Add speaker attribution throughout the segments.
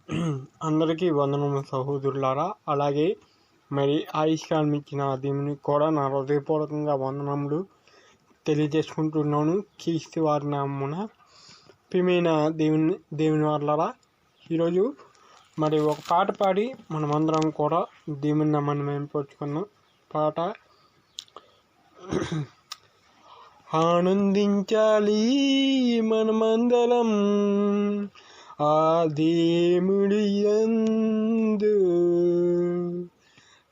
Speaker 1: అందరికీ వందనము సహోదరులారా. అలాగే మరి ఆయుష్కాలం ఇచ్చిన దేవునికి కూడా నా హృదయపూర్వకంగా వందనములు తెలియజేసుకుంటున్నాను. క్రీస్తు వారి నామమున. ప్రియమైన దేవుని వాళ్ళారా, ఈరోజు మరి ఒక పాట పాడి మనమందరం కూడా దేవుని నామాన్ని మేంపరుచుకున్నాం. పాట ఆనందించాలి మనమందరం ఆ దేవుడి యందు,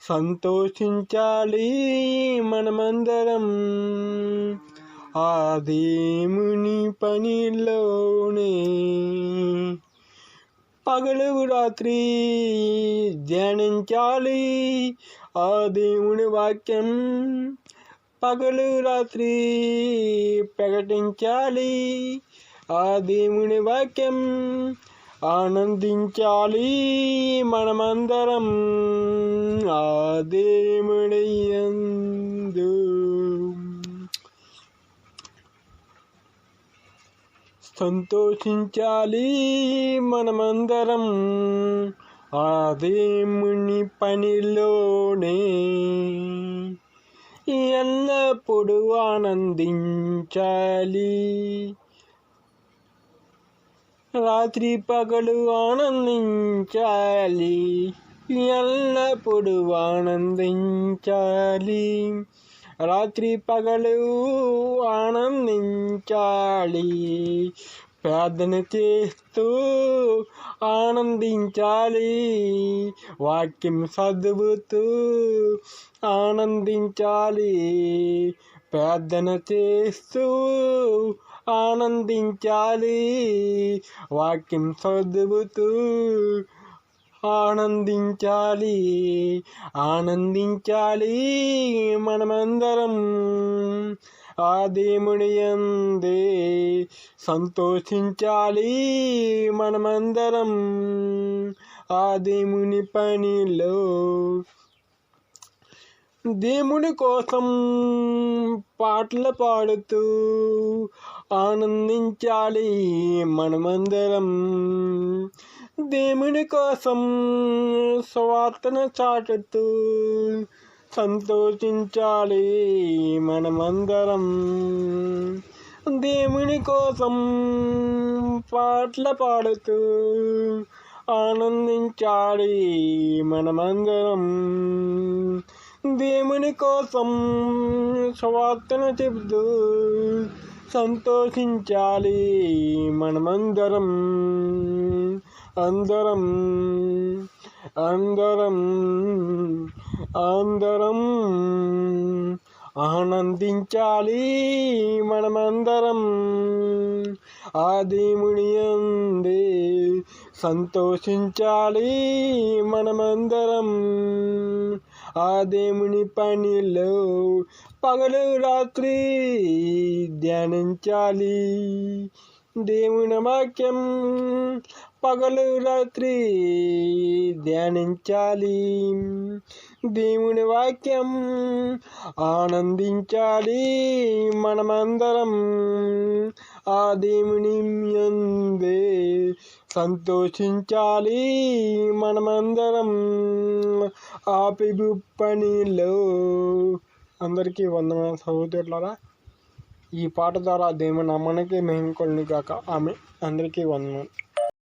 Speaker 1: సంతోషించాలి మనమందరం ఆ దేవుని పనిలోనే. పగలు రాత్రి ధ్యానించాలి ఆ దేవుని వాక్యం, పగలు రాత్రి ప్రకటించాలి ఆ దేవుని వాక్యం. ఆనందించాలి మనమందరం ఆ దేవుని యందు, సంతోషించాలి మనమందరం ఆ దేవుని పనిలోనే. ఎల్లప్పుడూ ఆనందించాలి, రాత్రి పగలు ఆనందించాలి, ఎల్లప్పుడూ ఆనందించాలి, రాత్రి పగలు ఆనందించాలి. ప్రార్థన చేస్తూ ఆనందించాలి, వాక్యం చదువుతూ ఆనందించాలి. ప్రార్థన చేస్తూ ఆనందించాలి, వాక్యం చదువుతూ ఆనందించాలి. ఆనందించాలి మనమందరం ఆ దేవుని యందే, సంతోషించాలి మనమందరం ఆ దేవుని పనిలో. దేవుని కోసం పాటలు పాడుతూ ఆనందించాలి మనమందరం, దేవుని కోసం స్వార్థను చాటుతూ సంతోషించాలి మనమందరం. దేవుని కోసం పాటలు పాడుతూ ఆనందించాలి మనమందరం, దేవుని కోసం స్వార్థను చెబుతూ సంతోషించాలి మనమందరం. అందరం అందరం అందరం ఆనందించాలి మనమందరం ఆ దేవుని యందే, సంతోషించాలి మనమందరం ఆ దేవుని పనిలో. పగలు రాత్రి ధ్యానించాలి దేవుని వాక్యం, పగలు రాత్రి ధ్యానించాలి దేవుని వాక్యం. ఆనందించాలి మనమందరం ఆ దేవుని యందే, సంతోషించాలి మనమందరం ఆ ప్రభు పనిలో. అందరికీ వందనాలు సహోదరులారా. ఈ పాట ద్వారా దేవుని నామానికి మహిమ కలుగును గాక. ఆమె అందరికీ వందనాలు.